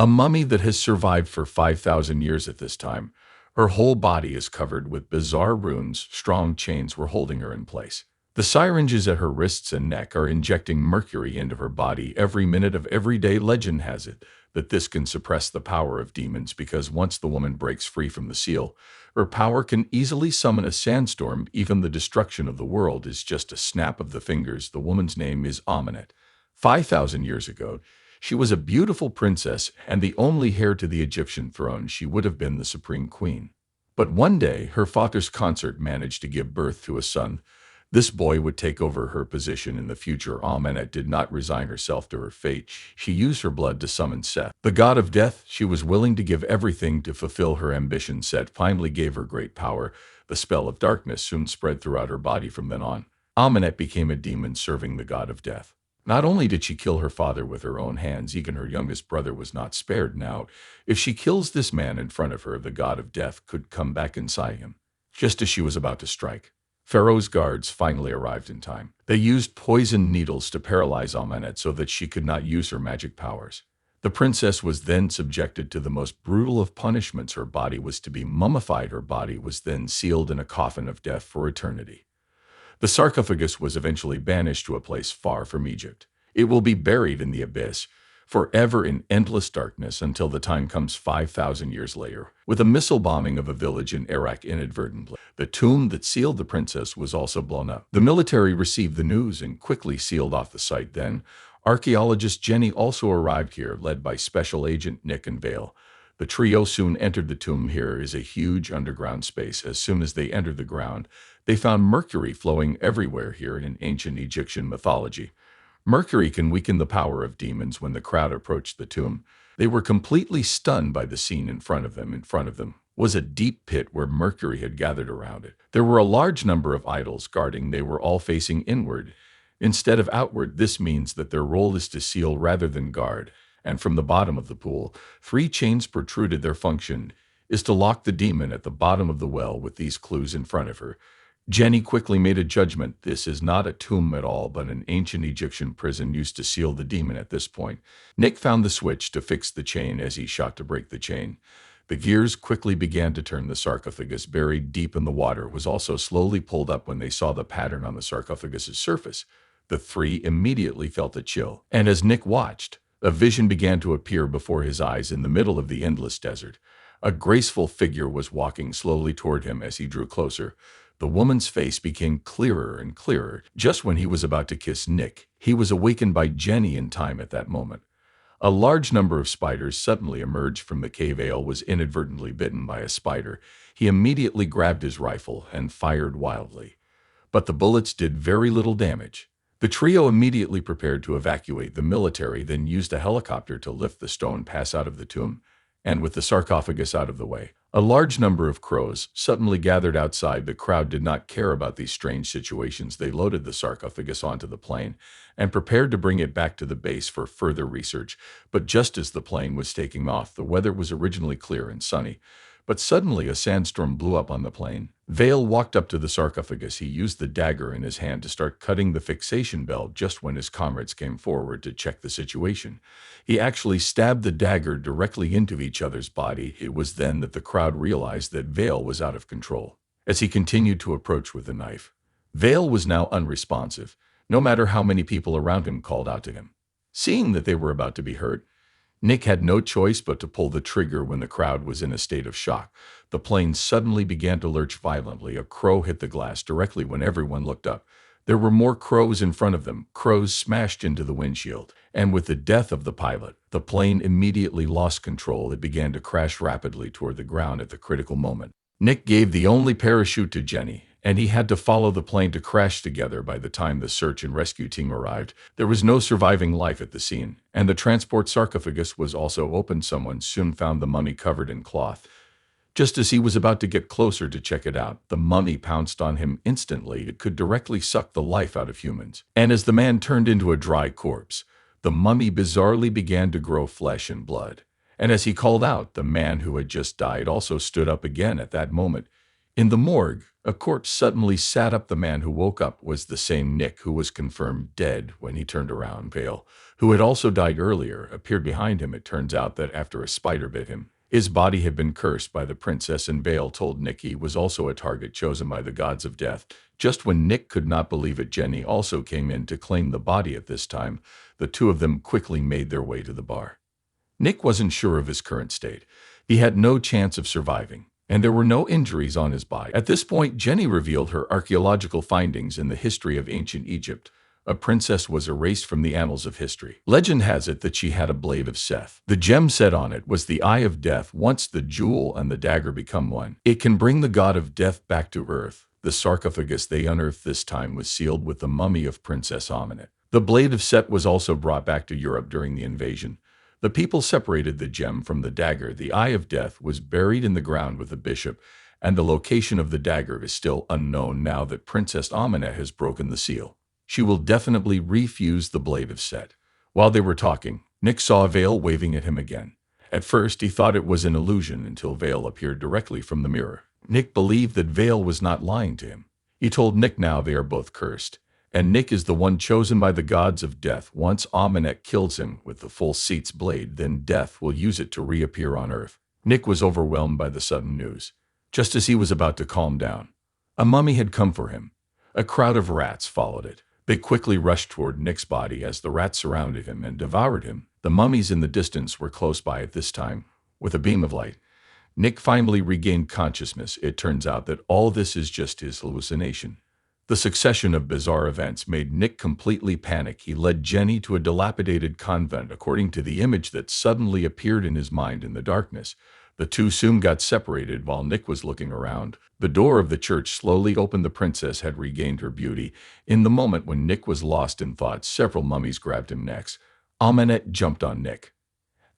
A mummy that has survived for 5,000 years at this time. Her whole body is covered with bizarre runes, strong chains were holding her in place. The syringes at her wrists and neck are injecting mercury into her body every minute of every day. Legend has it that this can suppress the power of demons because once the woman breaks free from the seal, her power can easily summon a sandstorm. Even the destruction of the world is just a snap of the fingers. The woman's name is Amenet. 5,000 years ago, she was a beautiful princess and the only heir to the Egyptian throne. She would have been the supreme queen. But one day, her father's consort managed to give birth to a son. This boy would take over her position in the future. Amenet did not resign herself to her fate. She used her blood to summon Seth, the god of death. She was willing to give everything to fulfill her ambition. Seth finally gave her great power. The spell of darkness soon spread throughout her body. From then on, Amenet became a demon serving the god of death. Not only did she kill her father with her own hands, even her youngest brother was not spared. Now, if she kills this man in front of her, the god of death could come back inside him. Just as she was about to strike, Pharaoh's guards finally arrived in time. They used poison needles to paralyze Amenet so that she could not use her magic powers. The princess was then subjected to the most brutal of punishments. Her body was to be mummified. Her body was then sealed in a coffin of death for eternity. The sarcophagus was eventually banished to a place far from Egypt. It will be buried in the abyss, forever in endless darkness until the time comes 5,000 years later, with a missile bombing of a village in Iraq inadvertently. The tomb that sealed the princess was also blown up. The military received the news and quickly sealed off the site. Then, archaeologist Jenny also arrived here, led by Special Agent Nick and Vale. The trio soon entered the tomb. Here is a huge underground space. As soon as they entered the ground, they found mercury flowing everywhere. Here in ancient Egyptian mythology, mercury can weaken the power of demons. When the crowd approached the tomb, they were completely stunned by the scene in front of them. In front of them was a deep pit where mercury had gathered around it. There were a large number of idols guarding. They were all facing inward instead of outward. This means that their role is to seal rather than guard. And from the bottom of the pool, 3 chains protruded. Their function is to lock the demon at the bottom of the well. With these clues in front of her, Jenny quickly made a judgment. This is not a tomb at all, but an ancient Egyptian prison used to seal the demon. At this point, Nick found the switch to fix the chain. As he shot to break the chain, the gears quickly began to turn. The sarcophagus, buried deep in the water, was also slowly pulled up. When they saw the pattern on the sarcophagus's surface, the 3 immediately felt a chill. And as Nick watched, a vision began to appear before his eyes. In the middle of the endless desert, a graceful figure was walking slowly toward him. As he drew closer, the woman's face became clearer and clearer. Just when he was about to kiss Nick, he was awakened by Jenny in time. At that moment, a large number of spiders suddenly emerged from the cave. Vale was inadvertently bitten by a spider. He immediately grabbed his rifle and fired wildly, but the bullets did very little damage. The trio immediately prepared to evacuate. The military then used a helicopter to lift the stone pass out of the tomb, and with the sarcophagus out of the way, a large number of crows suddenly gathered outside. The crowd did not care about these strange situations. They loaded the sarcophagus onto the plane and prepared to bring it back to the base for further research. But just as the plane was taking off, the weather was originally clear and sunny, but suddenly a sandstorm blew up on the plane. Vale walked up to the sarcophagus. He used the dagger in his hand to start cutting the fixation belt. Just when his comrades came forward to check the situation, he actually stabbed the dagger directly into each other's body. It was then that the crowd realized that Vale was out of control. As he continued to approach with the knife, Vale was now unresponsive, no matter how many people around him called out to him. Seeing that they were about to be hurt, Nick had no choice but to pull the trigger. When the crowd was in a state of shock, the plane suddenly began to lurch violently. A crow hit the glass directly when everyone looked up. There were more crows in front of them. Crows smashed into the windshield, and with the death of the pilot, the plane immediately lost control. It began to crash rapidly toward the ground. At the critical moment, Nick gave the only parachute to Jenny, and he had to follow the plane to crash together. By the time the search and rescue team arrived, there was no surviving life at the scene, and the transport sarcophagus was also opened. Someone soon found the mummy covered in cloth. Just as he was about to get closer to check it out, the mummy pounced on him instantly. It could directly suck the life out of humans. And as the man turned into a dry corpse, the mummy bizarrely began to grow flesh and blood. And as he called out, the man who had just died also stood up again. At that moment, In the morgue, a corpse suddenly sat up. The man who woke up was the same Nick who was confirmed dead when he turned around. Vale, who had also died earlier, appeared behind him. It turns out that after a spider bit him, his body had been cursed by the princess, and Vale told Nick he was also a target chosen by the gods of death. Just when Nick could not believe it, Jenny also came in to claim the body. At this time, the two of them quickly made their way to the bar. Nick wasn't sure of his current state. He had no chance of surviving, and there were no injuries on his body. At this point, Jenny revealed her archaeological findings in the history of ancient Egypt. A princess was erased from the annals of history. Legend has it that she had a blade of Seth. The gem set on it was the Eye of Death. Once the jewel and the dagger become one, it can bring the god of death back to earth. The sarcophagus they unearthed this time was sealed with the mummy of Princess Amenet. The blade of Set was also brought back to Europe during the invasion. The people separated the gem from the dagger. The Eye of Death was buried in the ground with the bishop, and the location of the dagger is still unknown. Now that Princess Amenet has broken the seal, she will definitely refuse the blade of Set. While they were talking, Nick saw Vale waving at him again. At first, he thought it was an illusion until Vale appeared directly from the mirror. Nick believed that Vale was not lying to him. He told Nick now they are both cursed, and Nick is the one chosen by the gods of death. Once Amenet kills him with the full Seat's blade, then death will use it to reappear on Earth. Nick was overwhelmed by the sudden news. Just as he was about to calm down, a mummy had come for him. A crowd of rats followed it. They quickly rushed toward Nick's body as the rats surrounded him and devoured him. The mummies in the distance were close by at this time. With a beam of light, Nick finally regained consciousness. It turns out that all this is just his hallucination. The succession of bizarre events made Nick completely panic. He led Jenny to a dilapidated convent. According to the image that suddenly appeared in his mind in the darkness, the two soon got separated while Nick was looking around. The door of the church slowly opened. The princess had regained her beauty. In the moment when Nick was lost in thought, several mummies grabbed him next. Amenet jumped on Nick.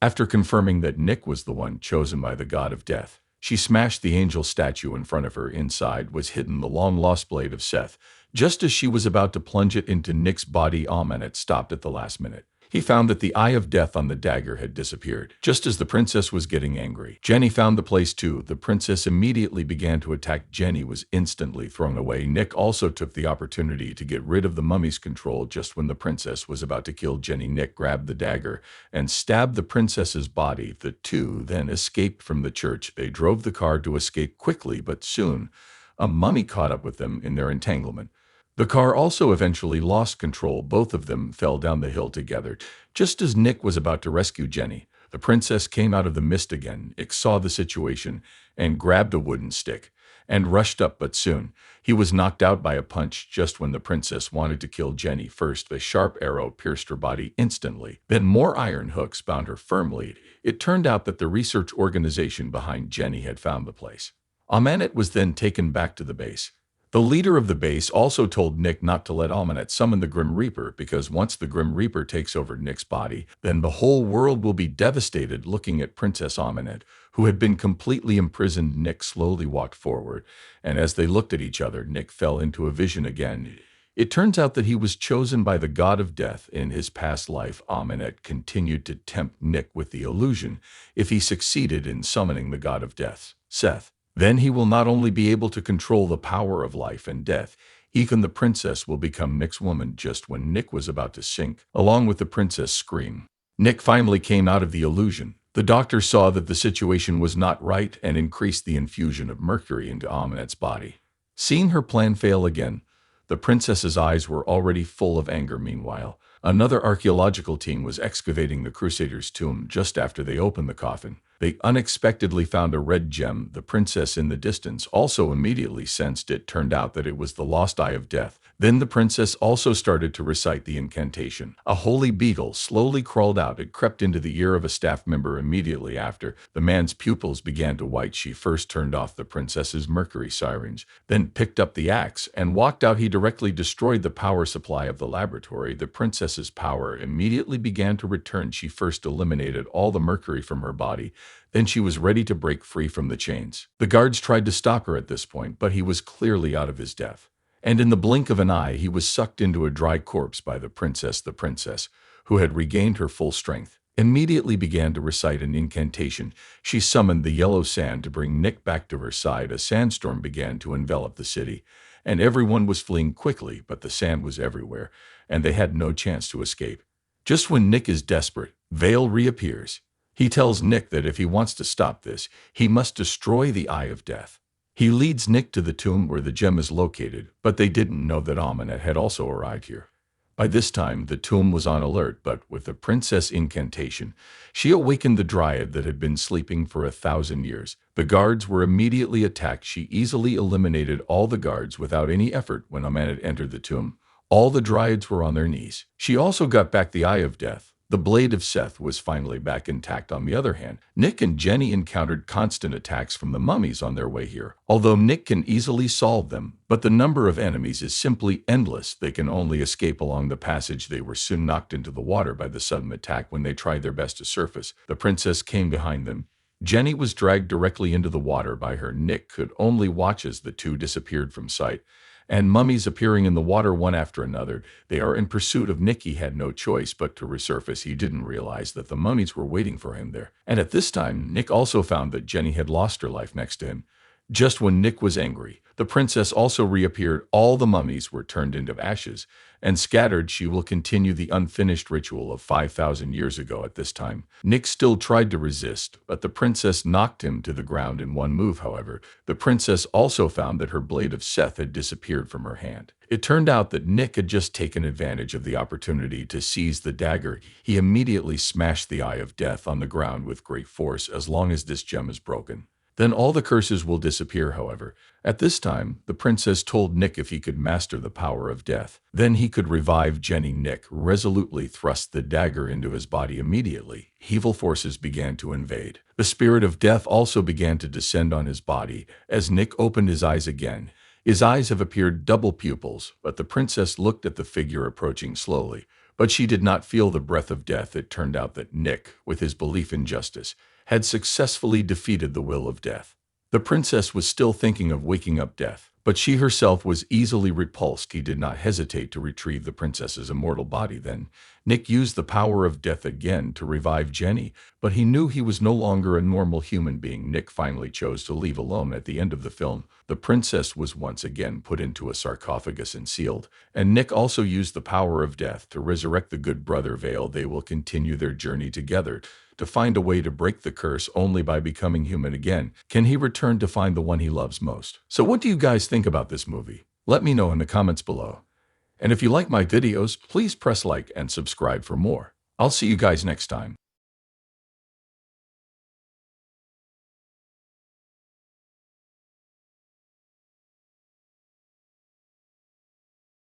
After confirming that Nick was the one chosen by the god of death, she smashed the angel statue in front of her. Inside was hidden the long-lost blade of Seth. Just as she was about to plunge it into Nick's body, Amenet stopped at the last minute. He found that the Eye of Death on the dagger had disappeared. Just as the princess was getting angry, Jenny found the place too. The princess immediately began to attack. Jenny was instantly thrown away. Nick also took the opportunity to get rid of the mummy's control. Just when the princess was about to kill Jenny, Nick grabbed the dagger and stabbed the princess's body. The two then escaped from the church. They drove the car to escape quickly, but soon a mummy caught up with them in their entanglement. The car also eventually lost control. Both of them fell down the hill together. Just as Nick was about to rescue Jenny, the princess came out of the mist again. Nick saw the situation and grabbed a wooden stick and rushed up, but soon he was knocked out by a punch. Just when the princess wanted to kill Jenny, first a sharp arrow pierced her body instantly. Then more iron hooks bound her firmly. It turned out that the research organization behind Jenny had found the place. Amenet was then taken back to the base. The leader of the base also told Nick not to let Amenet summon the Grim Reaper, because once the Grim Reaper takes over Nick's body, then the whole world will be devastated. Looking at Princess Amenet, who had been completely imprisoned, Nick slowly walked forward, and as they looked at each other, Nick fell into a vision again. It turns out that he was chosen by the god of death in his past life. Amenet continued to tempt Nick with the illusion. If he succeeded in summoning the god of death, Seth, then he will not only be able to control the power of life and death, even the princess will become Nick's woman. Just when Nick was about to sink, along with the princess scream, Nick finally came out of the illusion. The doctor saw that the situation was not right and increased the infusion of mercury into Amenet's body. Seeing her plan fail again, the princess's eyes were already full of anger. Meanwhile, another archaeological team was excavating the Crusader's tomb. Just after they opened the coffin, they unexpectedly found a red gem. The princess in the distance also immediately sensed it. Turned out that it was the lost Eye of Death. Then the princess also started to recite the incantation. A holy beetle slowly crawled out. It crept into the ear of a staff member. Immediately after, the man's pupils began to white. She first turned off the princess's mercury syringe, then picked up the axe and walked out. He directly destroyed the power supply of the laboratory. The princess's power immediately began to return. She first eliminated all the mercury from her body. Then she was ready to break free from the chains. The guards tried to stop her at this point, but he was clearly out of his depth. And in the blink of an eye, he was sucked into a dry corpse by the princess, who had regained her full strength. immediately began to recite an incantation. She summoned the yellow sand to bring Nick back to her side. A sandstorm began to envelop the city, and everyone was fleeing quickly, but the sand was everywhere, and they had no chance to escape. Just when Nick is desperate, Vale reappears. He tells Nick that if he wants to stop this, he must destroy the Eye of Death. He leads Nick to the tomb where the gem is located, but they didn't know that Aminet had also arrived here. By this time, the tomb was on alert, but with the princess incantation, she awakened the dryad that had been sleeping for 1,000 years. The guards were immediately attacked. She easily eliminated all the guards without any effort when Aminet entered the tomb. All the dryads were on their knees. She also got back the Eye of Death. The Blade of Seth was finally back intact. On the other hand, Nick and Jenny encountered constant attacks from the mummies on their way here. Although Nick can easily solve them, but the number of enemies is simply endless. They can only escape along the passage. They were soon knocked into the water by the sudden attack when they tried their best to surface. The princess came behind them. Jenny was dragged directly into the water by her. Nick could only watch as the two disappeared from sight, and mummies appearing in the water one after another. They are in pursuit of Nick. He had no choice but to resurface. He didn't realize that the mummies were waiting for him there. And at this time, Nick also found that Jenny had lost her life next to him. Just when Nick was angry, the princess also reappeared. All the mummies were turned into ashes and scattered. She will continue the unfinished ritual of 5,000 years ago. At this time, Nick still tried to resist, but the princess knocked him to the ground in one move. However, the princess also found that her Blade of Seth had disappeared from her hand. It turned out that Nick had just taken advantage of the opportunity to seize the dagger. He immediately smashed the Eye of Death on the ground with great force. As long as this gem is broken, then all the curses will disappear. However, at this time, the princess told Nick if he could master the power of death, then he could revive Jenny. Nick resolutely thrust the dagger into his body. Immediately, evil forces began to invade. The spirit of death also began to descend on his body. As Nick opened his eyes again, his eyes have appeared double pupils, but the princess looked at the figure approaching slowly, but she did not feel the breath of death. It turned out that Nick, with his belief in justice, had successfully defeated the will of death. The princess was still thinking of waking up death, but she herself was easily repulsed. He did not hesitate to retrieve the princess's immortal body. Then Nick used the power of death again to revive Jenny, but he knew he was no longer a normal human being. Nick finally chose to leave alone. At the end of the film, the princess was once again put into a sarcophagus and sealed, and Nick also used the power of death to resurrect the good brother Vale. They will continue their journey together to find a way to break the curse. Only by becoming human again can he return to find the one he loves most. So what do you guys think about this movie? Let me know in the comments below. And if you like my videos, please press like and subscribe for more. I'll see you guys next time.